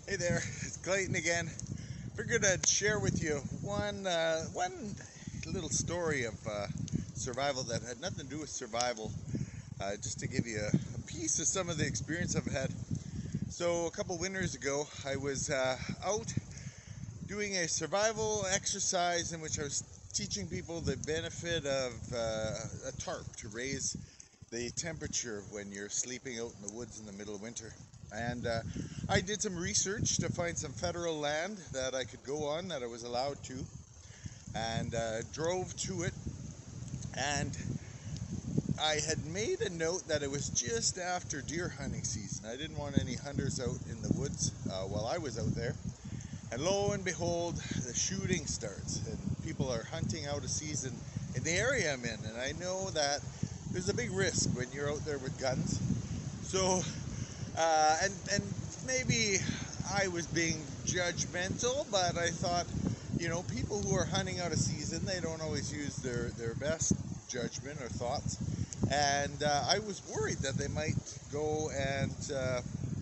Hey there, it's Clayton again. Figured I'd share with you one little story of survival that had nothing to do with survival, just to give you a piece of some of the experience I've had. So a couple winters ago, I was out doing a survival exercise in which I was teaching people the benefit of a tarp to raise the temperature when you're sleeping out in the woods in the middle of winter. And I did some research to find some federal land that I could go on, that I was allowed to, and drove to it. And I had made a note that it was just after deer hunting season. I didn't want any hunters out in the woods while I was out there. And lo and behold, the shooting starts, and people are hunting out a season in the area I'm in. And I know that there's a big risk when you're out there with guns. So, and maybe I was being judgmental, but I thought, people who are hunting out a season, they don't always use their best judgment or thoughts. And I was worried that they might go and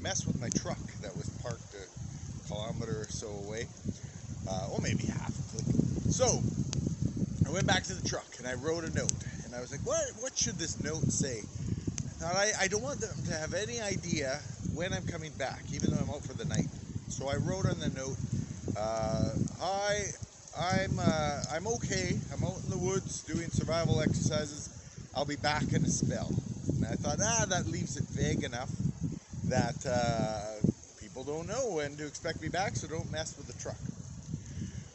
mess with my truck that was parked a kilometer or so away, or maybe half a click. So I went back to the truck and I wrote a note, and I was like, what should this note say? I don't want them to have any idea when I'm coming back, even though I'm out for the night. So I wrote on the note, hi, I'm okay. I'm out in the woods doing survival exercises. I'll be back in a spell. And I thought, that leaves it vague enough that people don't know when to expect me back, so don't mess with the truck.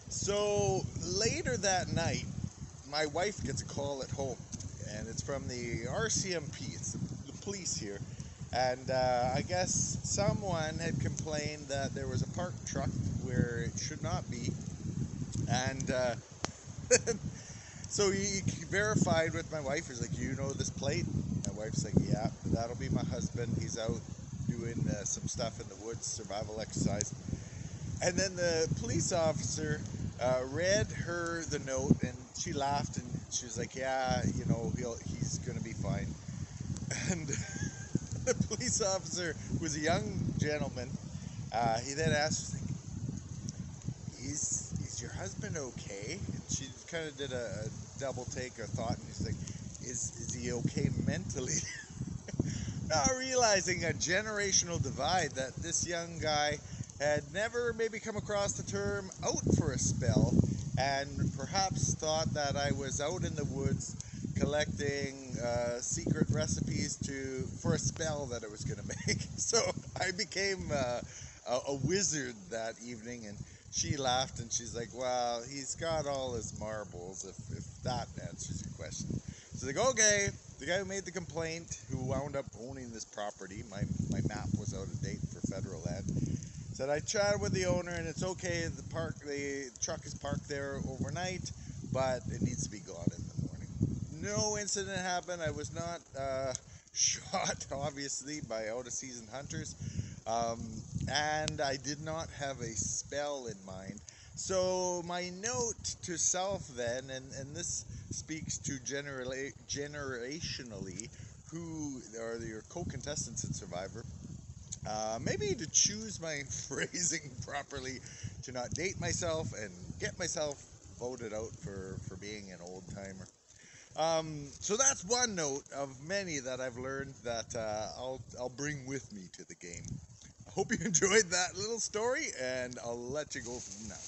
So later that night, my wife gets a call at home, and it's from the RCMP. It's the police here. And I guess someone had complained that there was a parked truck where it should not be. And so he verified with my wife. He's like, you know this plate? My wife's like, yeah, that'll be my husband. He's out doing some stuff in the woods, survival exercise. And then the police officer read her the note, and she laughed, and she was like, yeah, he's going to be fine. And the police officer was a young gentleman. He then asked, like, is your husband okay? And she kind of did a double take of thought, and he's like, is he okay mentally? Not realizing a generational divide, that this young guy had never maybe come across the term out for a spell, and perhaps thought that I was out in the woods collecting secret recipes for a spell that I was going to make. So I became a wizard that evening, and she laughed, and she's like, well, he's got all his marbles, if that answers your question. She's like, okay. The guy who made the complaint, who wound up owning this property, my map was out of date for federal land, said, I chatted with the owner, and it's okay, the truck is parked there overnight, but it needs to be gone in the morning. No incident happened. I was not shot, obviously, by out-of-season hunters, and I did not have a spell in mind. So my note to self then, and this speaks to generationally, who are your co-contestants in Survivor, maybe to choose my phrasing properly, to not date myself and get myself voted out for being an old timer. So that's one note of many that I've learned that I'll bring with me to the game. I hope you enjoyed that little story, and I'll let you go from now.